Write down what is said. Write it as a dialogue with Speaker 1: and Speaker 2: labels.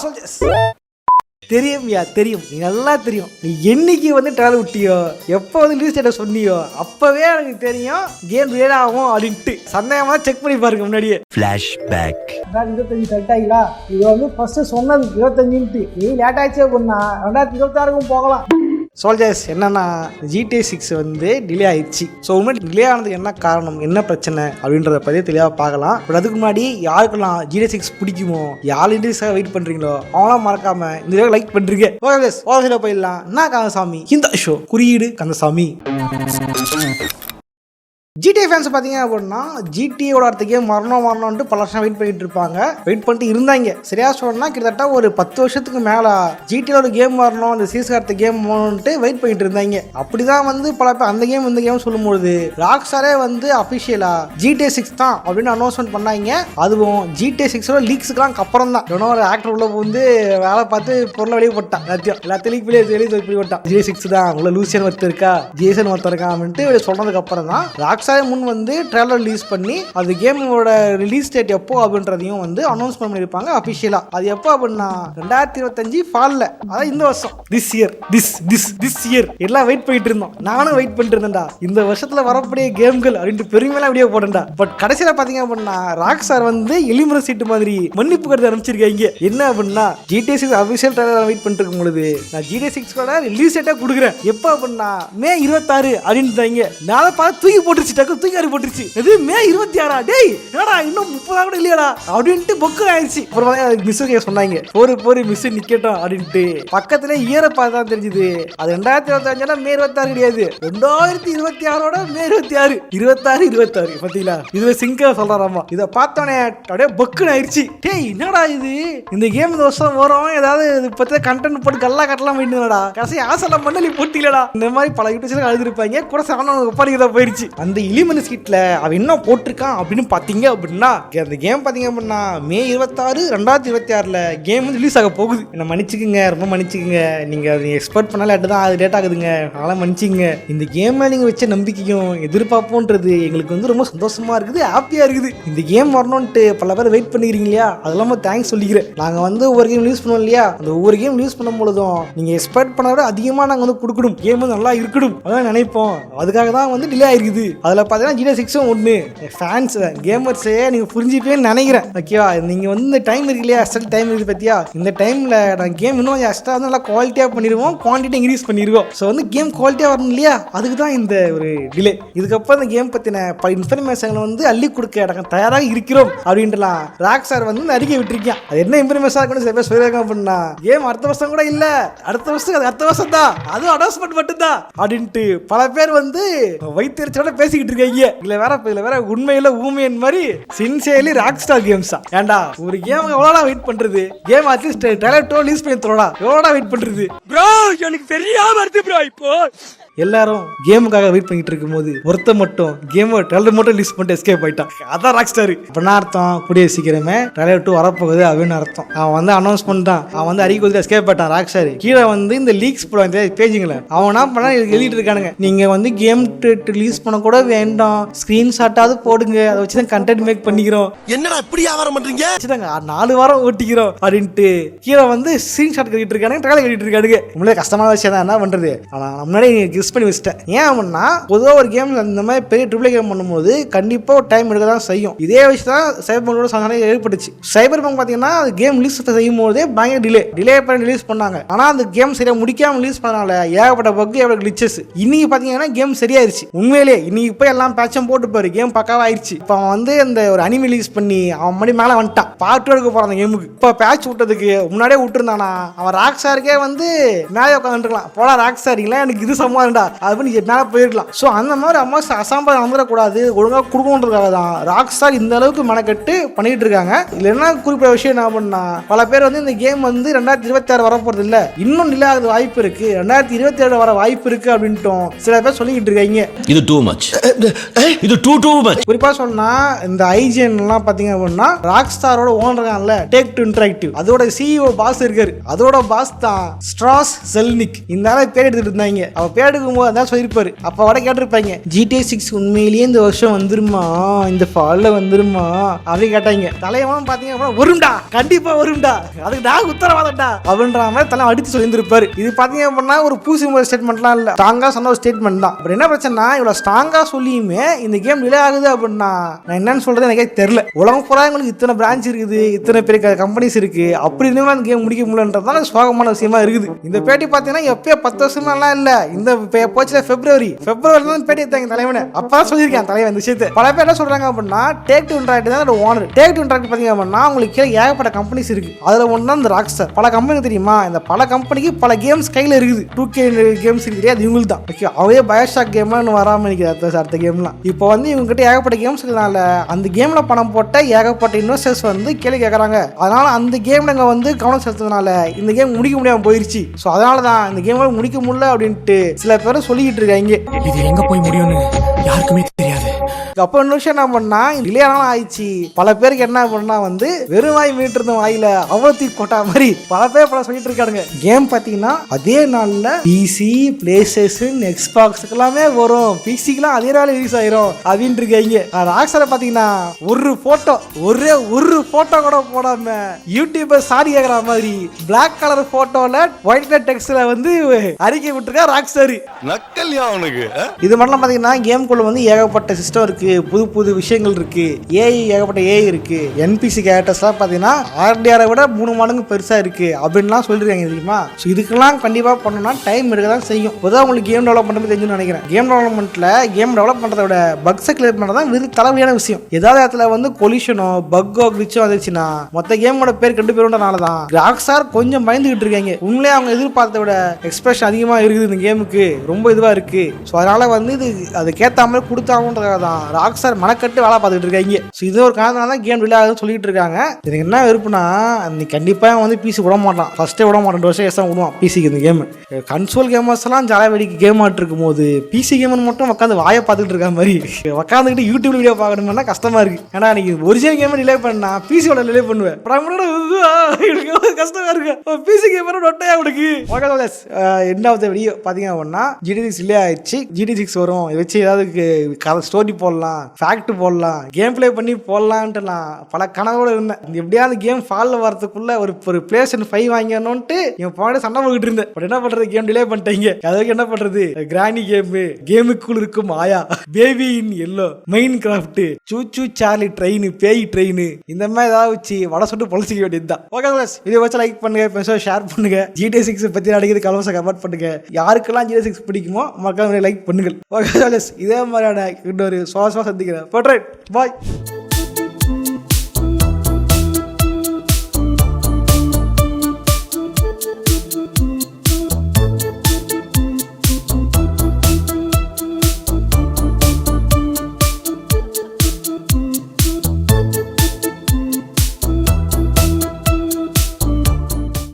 Speaker 1: Soldiers. தெரியும்யா தெரியும், நீ நல்லா தெரியும். நீ என்னைக்கு வந்து ட்ராவல் விட்டியோ, எப்போ வந்து ரிலீஸ் டேட்டை சொன்னியோ, அப்பவே எனக்கு தெரியும் கேம் ரிலீஸ் ஆகும் அப்படின்ட்டு. சந்தேகமா செக் பண்ணி பாருங்க முன்னாடியே.
Speaker 2: ஃபிளாஷ்பேக்
Speaker 1: 25 செட் ஆகிங்களா? இது வந்து ஃபர்ஸ்ட் சொன்னது 25. நீ லேட் ஆயிடுச்சே பண்ணா 2026க்கும் போகலாம். சோல்ஜர்ஸ், என்னன்னா GTA 6 வந்து டிலே ஆயிடுச்சு. ஸோ உண்மையை டிலே ஆனதுக்கு என்ன காரணம், என்ன பிரச்சனை அப்படின்றத பற்றி தெளிவாக பார்க்கலாம். பட் அதுக்கு முன்னாடி யாருக்கெல்லாம் GTA 6 பிடிக்குமோ, யார் இன்ட்ரெஸ்டாக வெயிட் பண்ணுறீங்களோ அவங்களாம் மறக்காம இந்த வீடியோ லைக் பண்ணுறீங்க. ஓகே போயிடலாம். என்ன கந்தசாமி இந்த ஷோ குறியீடு கந்தசாமி. GTA ஃபேன்ஸ் பார்த்தீங்க அப்படின்னா GTAவோட அடுத்த கேம் வரணும்ட்டு பல வருஷம் வெயிட் பண்ணிட்டு இருப்பாங்க, வெயிட் பண்ணிட்டு இருந்தாங்க. சரியா சொல்லணும்னா கிட்டத்தட்ட ஒரு 10 வருஷத்துக்கு மேலே GTAல ஒரு கேம் வரணும், அந்த சீரிஸ் அடுத்த கேம் வரணும்ட்டு வெயிட் பண்ணிட்டு இருந்தாங்க. அப்படிதான் வந்து பல பேர் அந்த கேம் இந்த கேம் சொல்லும்போது ராக்ஸ்டாரே வந்து அஃபிஷியலா GTA 6 தான் அப்படின்னு அனௌன்ஸ்மெண்ட் பண்ணாங்க. அதுவும் GTA 6ஓட லீக்ஸுக்குலாம் அப்புறம் தான் ஏன்னா ஒரு ஆக்டர் உள்ள வந்து வேலை பார்த்து பொருளை வெளியே போட்டான். எல்லாத்தையும் லீக் வெளியே போட்டான். GTA 6 தான் உள்ள லூசியன் ஒருத்தர் இருக்கா, ஜேசன் ஒருத்தர் இருக்கா அப்படின்ட்டு சொன்னதுக்கு அப்புறம் தான் ராக்ஸ்டார் முன் வந்து ட்ரெய்லர் ரிலீஸ் பண்ணி அது கேமோட ரிலீஸ் டேட் எப்போ அப்படின்றதையும் வந்து அனௌன்ஸ்மெண்ட் பண்ணியிருப்பாங்க அஃபிஷியலா. அது எப்போ அப்படின்னா 2025 ஃபால்ல, அதாவது இந்த வருஷம். திஸ் இயர் எல்லாம் வெயிட் பண்ணிட்டு இருந்தோம். நானும் வெயிட் பண்ணிட்டு இருந்தேன்டா, இந்த வருஷத்துல வரக்கூடிய கேம்கள் அப்படின்ட்டு பெருமையெல்லாம் வீடியோ போட்டேன்டா. பட் கடைசியில பாத்தீங்க அப்படின்னா ராக்ஸ்டார் வந்து எலிமுறை சீட்டு மாதிரி மன்னிப்பு கருத்து ஆரம்பிச்சிருக்காங்க. என்ன அப்படின்னா GTA 6 அஃபிஷியல் ட்ரெய்லர் வெயிட் பண்ணிட்டு இருக்கும் பொழுது நான் GTA 6 ரிலீஸ் டேட்டா கொடுக்குறேன் எப்போ அப்படின்னா May 26 அப்படின்னு நான் பார்த்து தூக்கி போட்டுருச்சு, தூக்கி அறி போட்டுருச்சு. இது May 26. டேய் என்னடா இன்னும் 30 கூட இல்லையாடா அப்படின்ட்டு பொக்கு ஆயிடுச்சு. அப்புறம் மிஸ் சொன்னாங்க போரு மிஸ் நிக்கட்டும் அப்படின்ட்டு. பக்கத்துல இயரை பார்த்தா தான் தெரிஞ்சுது அது 2025 May 26 கிடையாது, 2026 May 26 பாத்தீங்களா? இதுல சிங்கா சொல்றாராமா. இதை பார்த்தோன்னே அப்படியே பொக்குன்னு ஆயிடுச்சு. டேய் என்னடா இது, இந்த கேம் இந்த வருஷம் வரும், ஏதாவது பத்தி கண்டென்ட் போட்டு கல்லா கட்டலாம் பண்ணிடா, கடைசி ஆசைலாம் பண்ண நீ போட்டீங்களா? இந்த மாதிரி பல யூடியூப்ஸ்ல அழுதுருப்பாங்க. கூட சாணம் ஒப்பாரிக்கதான் போயிடுச்சு. அந்த இலிமன் ஸ்கிட்ல அவன் என்ன போட்டிருக்கான் அப்படின்னு பாத்தீங்க அப்படின்னா அந்த கேம் பாத்தீங்க அப்படின்னா May 26, 2026 கேம் வந்து ரிலீஸ் ஆக போகுது. என்ன மன்னிச்சுக்குங்க, ரொம்ப மன்னிச்சுக்குங்க. நீங்க எக்ஸ்பெக்ட் பண்ணாலே அதுதான் அது லேட் ஆகுதுங்க, அதெல்லாம் மன்னிச்சுங்க. இந்த கேம்ல நீங்க வச்ச நம்பிக்கையும் எதிர்பார்ப்போன்றது எங்களுக்கு வந்து ரொம்ப சந்தோஷமா இருக்குது, ஹாப்பியா இருக்குது. இந்த கேம் வரணும்ட்டு பல பேர் வெயிட் பண்ணிக்கிறீங்க இல்லையா, அதெல்லாம் தேங்க்ஸ் சொல்லிக்கிறேன். நாங்க வந்து ஒவ்வொரு கேம் ரிலீஸ் பண்ணுவோம் இல்லையா, அந்த ஒவ்வொரு கேம் ரிலீஸ் பண்ணும் பொழுதும் நீங்க எக்ஸ்பெக்ட் பண்ண விட அதிகமா நாங்க வந்து கொடுக்கணும், கேம் வந்து நல்லா இருக்கணும் அதான் நினைப்போம். அதுக்காக தான் வந்து டிலே ஆயிருக்குது. அதில் பார்த்தீங்கன்னா GTA 6 ஒன்று ஃபேன்ஸ் கேமர்ஸே நீங்கள் புரிஞ்சுப்பேன்னு நினைக்கிறேன். ஓகேவா? நீங்கள் வந்து இந்த டைம் இருக்கு இல்லையா, எக்ஸ்ட்ரா டைம் இருக்குது பார்த்தியா, இந்த டைமில் நான் கேம் இன்னும் எக்ஸ்ட்ரா வந்து நல்லா குவாலிட்டியாக பண்ணிடுவோம், குவான்டிட்டி இன்க்ரீஸ் பண்ணிடுவோம். ஸோ வந்து கேம் குவாலிட்டியாக வரணும் இல்லையா, அதுக்கு தான் இந்த ஒரு டிலே. இதுக்கப்புறம் இந்த கேம் பற்றின பல இன்ஃபர்மேஷன்களை வந்து அள்ளி கொடுக்க நாங்கள் தயாராக இருக்கிறோம் அப்படின்ட்டுலாம் ராக்ஸ்டார் வந்து அறிக்கை விட்டுருக்கேன். அது என்ன இன்ஃபர்மேஷன் இருக்குன்னு சில பேர் சொல்லியிருக்காங்க அப்படின்னா கேம் அடுத்த வருஷம் கூட இல்லை, அடுத்த வருஷம் தான், அதுவும் அனௌன்ஸ்மெண்ட் மட்டும்தான் அப்படின்ட்டு பல பேர் வந்து வைத்தியர்ச்சோட பேசிக்கிட்டு இருக்காங்க. இதுல வேற உண்மையில ஊமையன் மாதிரி சின்சியர்லி ராக்ஸ்டார் கேம்ஸா. ஏண்டா ஒரு கேம் எவ்வளோடா வெயிட் பண்றது, கேம் அட்லீஸ்ட் ட்ரைலர் ரிலீஸ் பண்ணி தரோடா, எவ்வளோடா வெயிட் பண்றது ப்ரோ, எனக்கு தெரியாம வருது ப்ரோ. இப்போ எல்லாரும் கேமுக்காக வெயிட் பண்ணிட்டு இருக்கும் போது ஒருத்த மட்டும் கேம் ட்ரெய்லர் மட்டும் ரிலீஸ் பண்ணிட்டு எஸ்கேப் ஆயிட்டான். அதான் ராக்ஸ்டார். அப்படின்னா அர்த்தம் கூடிய சீக்கிரமே ட்ரெய்லர் 2 வரப்போகுது அப்படின்னு அர்த்தம். அவன் வந்து அனௌன்ஸ் பண்ணிட்டான், அவன் வந்து அறிக்கை கொடுத்து எஸ்கேப் ஆயிட்டான் ராக்ஸ்டார். கீழே வந்து இந்த லீக்ஸ் போடுவாங்க பேஜுங்களை, அவன் என்ன பண்ணா எழுதிட்டு இருக்கானுங்க, நீங்க வந்து கேம் ரிலீஸ் பண்ண கூட வேண்டாம், ஸ்கிரீன்ஷாட்டாவது போடுங்க, அதை வச்சுதான் கண்டென்ட் மேக் பண்ணிக்கிறோம். என்னடா இப்படி வியாபாரம் பண்றீங்க, 4 வாரம் ஓட்டிக்கிறோம் அப்படின்ட்டு கீழே வந்து ஸ்கிரீன்ஷாட் கட்டிட்டு இருக்கானுங்க, ட்ரெய்லர் கட்டிட்டு இருக்கானுங்க. உங்களே கஷ்டமான விஷயம் தான், என்ன பண்றது. ஆனா முன்னாடி பண்ணி வச்சிட்டேன். ஏன் அப்படின்னா பொதுவாக ஒரு கேம் இந்த மாதிரி பெரிய ட்ரிபிள் கேம் பண்ணும்போது கண்டிப்பா ஒரு டைம் எடுக்க தான் செய்யும். இதே விஷயம் தான் சைபர் பங்கோட சந்தேகம் ஏற்பட்டுச்சு. சைபர் பங்க் பார்த்தீங்கன்னா அது கேம் ரிலீஸ் செய்யும் போதே பயங்கர டிலே பண்ணி ரிலீஸ் பண்ணாங்க. ஆனால் அந்த கேம் சரியா முடிக்காம ரிலீஸ் பண்ணனால ஏகப்பட்ட பக், எவ்வளோ கிளிச்சஸ். இன்னைக்கு பார்த்தீங்கன்னா கேம் சரியாயிருச்சு. உண்மையிலே இன்னைக்கு போய் எல்லாம் பேட்சும் போட்டு பாரு, கேம் பக்காவா ஆயிடுச்சு. இப்போ அவன் வந்து அந்த ஒரு அனிமே ரிலீஸ் பண்ணி அவன் மணி மேலே வந்துட்டான், பார்ட் 2 எடுக்க போறான் அந்த கேமுக்கு. இப்போ பேட்ச் விட்டதுக்கு முன்னாடியே விட்டுருந்தானா அவன் ராக்ஸ்டாருக்கே வந்து மேலே உட்காந்துருக்கலாம், போடா ராக்ஸ்டாரிங்களா எனக்கு இது சமாதானடா அப்படின்னு மேலே போயிருக்கலாம். ஸோ அந்த மாதிரி அம்மா அசாம்பாதம் வந்துடக்கூடாது, ஒழுங்காக கொடுக்கணுன்றதுக்காக தான் ராக்ஸ்டார் இந்த அளவுக்கு மெனக்கெட்டு பண்ணிட்டு இருக்காங்க. இதுல என்ன குறிப்பிட்ட விஷயம் என்ன பண்ணா, பல பேர் வந்து இந்த கேம் வந்து 2026 வரப்போறது இல்லை, இன்னும் டிலே ஆகுது வாய்ப்பு இருக்கு, 2027 வர வாய்ப்பு இருக்கு அப்படின்ட்டும் சில பேர் சொல்லிக்கிட்டு இருக்காங்க.
Speaker 2: இது டூ மச், இது டூ மச்.
Speaker 1: குறிப்பா சொன்னா இந்த ஐஜிஎன் எல்லாம் பாத்தீங்க அப்படின்னா ராக்ஸ்டாரோட ஓனர் இருக்கான்ல டேக் டு இன்டராக்டிவ், அதோட சிஇஓ பாஸ் இருக்காரு, அதோட பாஸ் தான் ஸ்ட்ராஸ் செல்னிக். இந்த பேர் எடுத்துட்டு இருந்தாங்க. அவ பேருக்கு இருக்கும்போது அதான் சொல்லியிருப்பாரு. அப்போ வட கேட்டிருப்பாங்க, GTA 6 உண்மையிலேயே இந்த வருஷம் வந்துருமா, இந்த ஃபாலில் வந்துருமா அப்படின்னு கேட்டாங்க. தலைவன் பார்த்தீங்கன்னா வரும்டா, கண்டிப்பாக வரும்டா, அதுக்கு நான் உத்தரவாதம்டா அப்படின்ற மாதிரி தலை அடித்து சொல்லியிருந்திருப்பாரு. இது பார்த்தீங்க அப்படின்னா ஒரு பூசி ஸ்டேட்மெண்ட்லாம் இல்லை, ஸ்ட்ராங்காக சொன்ன ஒரு ஸ்டேட்மெண்ட் தான். அப்படி என்ன பிரச்சனை, இவ்வளோ ஸ்ட்ராங்காக சொல்லியுமே இந்த கேம் டிலே ஆகுது அப்படின்னா நான் என்னன்னு சொல்றது எனக்கே தெரியல. உலகம் பூரா உங்களுக்கு இத்தனை பிரான்ச் இருக்குது, இத்தனை பெரிய கம்பெனிஸ் இருக்கு, அப்படி இருந்தும் அந்த கேம் முடிக்க முடியலன்றதுதான் சோகமான விஷயமா இருக்குது. இந்த பேட்டி பார்த்தீங்கன்னா எப்பயோ 10 வருஷம்லாம் இல்லை, இந்த போச்சுல பிப்ரவரி தான் பேட்டி எடுத்தாங்க தலைவனை. அப்பதான் சொல்லியிருக்கேன் தலைவன் இந்த விஷயத்தை. பல பேர் என்ன சொல்றாங்க அப்படின்னா Take-Two Interactive தான் ஓனர். Take-Two Interactive பார்த்தீங்க அப்படின்னா உங்களுக்கு கீழே ஏகப்பட்ட கம்பெனிஸ் இருக்கு. அதுல ஒன்று தான் இந்த ராக்ஸ்டார். பல கம்பெனி தெரியுமா, இந்த பல கம்பெனிக்கு பல கேம்ஸ் கையில் இருக்குது. 2K கேம்ஸ் இருக்குது, அது இவங்களுக்கு தான். ஓகே, அவையே பயோஷாக் கேம்லாம் வராமல் இருக்கிற அடுத்த கேம்லாம். இப்போ வந்து இவங்க கிட்ட ஏகப்பட்ட கேம்ஸ் இருக்கிறதுனால அந்த கேம்ல பணம் போட்ட ஏகப்பட்ட இன்வெஸ்டர்ஸ் வந்து கேள்வி கேட்கறாங்க. அதனால அந்த கேம்ல வந்து கவனம் செலுத்துறதுனால இந்த கேம் முடிக்க முடியாம போயிருச்சு. ஸோ அதனால தான் இந்த கேம் முடிக்க முடியல அப்படின்ட்டு சில பேர் சொல்லிக்கிட்டு இருக்காங்க.
Speaker 3: இது எங்க போய் முடியும்னு யாருக்குமே தெரியாது.
Speaker 1: அப்போ இன்னொரு விஷயம் என்ன பண்ணா, டிலே ஆனாலும் ஆயிடுச்சு. பல பேருக்கு என்ன பண்ணா வந்து வெறும் வாய் மீட்டு இருந்த வாயில அவ்வளோத்தி கொட்டா மாதிரி பல பேர் சொல்லிட்டு இருக்காங்க. கேம் பார்த்தீங்கன்னா அதே நாளில் பிசி, பிளே ஸ்டேஷன், எக்ஸ்பாக்ஸுக்கு எல்லாமே வரும், பிசிக்கெல்லாம் அதே நாள் ரிலீஸ் ஆயிரும் அப்படின்னு இருக்காங்க. ராக்ஸ்டார் பார்த்தீங்கன்னா ஒரு போட்டோ கூட போடாம யூடியூபர் சாரி கேட்குற மாதிரி பிளாக் கலர் போட்டோல ஒயிட் கலர் டெக்ஸ்ட்ல வந்து அறிக்கை விட்டுருக்கா ராக்ஸ்டார்.
Speaker 4: நக்கல்யா அவனுக்கு.
Speaker 1: இது மட்டும் பார்த்தீங்கன்னா கேம்குள்ள வந்து ஏகப்பட்ட சிஸ்டம் இருக்கு, புது விஷயங்கள் இருக்கு, ஏகப்பட்ட ஏஐ இருக்கு, NPC கேரக்டர்ஸ்லாம் பார்த்தீங்கன்னா RDR விட 3 மடங்கு பெருசா இருக்கு அப்படின்லாம் சொல்லிருக்காங்க தெரியுமா. ஸோ இதுக்கெல்லாம் கண்டிப்பாக பண்ணணும்னா டைம் எடுக்க தான் செய்யும். இப்போதான் உங்களுக்கு கேம் டெவலப் பண்ணுறது தெரிஞ்சுன்னு நினைக்கிறேன். கேம் டெவலப்மெண்ட்ல கேம் டெவலப் பண்ணுறத விட பக்ஸை கிளியர் பண்ணுறது தான் வெறும் தலைவலியான விஷயம். ஏதாவது இடத்துல வந்து கொலிஷனோ பக்கோ கிளிச்சோ வந்துச்சுன்னா மொத்த கேமோட பேர் கண்டு போயிருன்றனால தான் ராக்ஸ்டார் கொஞ்சம் பயந்துகிட்டு இருக்காங்க. உண்மையிலே அவங்க எதிர்பார்த்த விட எக்ஸ்பிரஷன் அதிகமாக இருக்குது இந்த கேமுக்கு, ரொம்ப இதுவாக இருக்கு. ஸோ அதனால வந்து இது அதுக்கேற்ற மாதிரி கொடுத்தாங்கன்றதுக்காக தான் ராக்ஸ்டார் மனக்கட்டு வேலை பார்த்துட்டு இருக்காங்க. ஸோ இது ஒரு காரணத்தினால தான் கேம் டிலே ஆகுதுன்னு சொல்லிட்டு இருக்காங்க. எனக்கு என்ன விருப்பம்னா, நீ கண்டிப்பாக வந்து பிசி விட மாட்டான், ஃபர்ஸ்டே விட மாட்டான், 2 வருஷம் விடுவான் பிசிக்கு. இந்த கேம் கன்சோல் கேமர்ஸ் எல்லாம் ஜாலியாக வெடிக்க கேம் ஆட்டு இருக்கும் போது பிசி கேமர் மட்டும் உட்காந்து வாயை பார்த்துட்டு இருக்க மாதிரி உட்காந்துக்கிட்டு யூடியூப்ல வீடியோ பார்க்கணும்னா கஷ்டமா இருக்கு. ஏன்னா நீங்க ஒரிஜினல் கேம் டிலே பண்ணா பிசியோட டிலே பண்ணுவேன், கஷ்டமா இருக்கு. பிசி கேமர் நொட்டையா உனக்கு. எண்டாவது வீடியோ பாத்தீங்க அப்படின்னா GTA 6 டிலே ஆயிடுச்சு. GTA 6 வரும், இதை வச்சு ஏதாவது ஸ்டோரி போடலாம், ஃபேக்ட் போடலாம், கேம் பிளே பண்ணி போடலான்ட்டு நான் பல கனவோட இருந்தேன். எப்படியாவது கேம் ஃபாலில் வரதுக்குள்ள ஒரு PlayStation 5 வாங்கணும்ட்டு என் பாடு சண்டை போட்டுட்டு இருந்தேன். பட் என்ன பண்றது, கேம் டிலே பண்ணிட்டீங்க. அதுக்கு என்ன பண்றது, கிராணி கேமுக்குள் இருக்கும் ஆயா, baby in yellow, Minecraft, choo choo Charlie train, பேய் ட்ரெயின், இந்த மாதிரி ஏதாவது வச்சு வடை சுட்டு பொழிச்சிக்க வேண்டியதுதான். ஓகே ப்ளஸ் இதை வச்சு லைக் பண்ணுங்க, ஷேர் பண்ணுங்க. GTA 6 பத்தி அடிக்கிறது கலவசம் கமெண்ட் பண்ணுங்க. யாருக்கெல்லாம் GTA 6 பிடிக்குமோ மக்கள் லைக் பண்ணுங்கள். ஓகே இதே மாதிரியான இன்னொரு சுவாசமாக சந்திக்கிறேன். பாய்.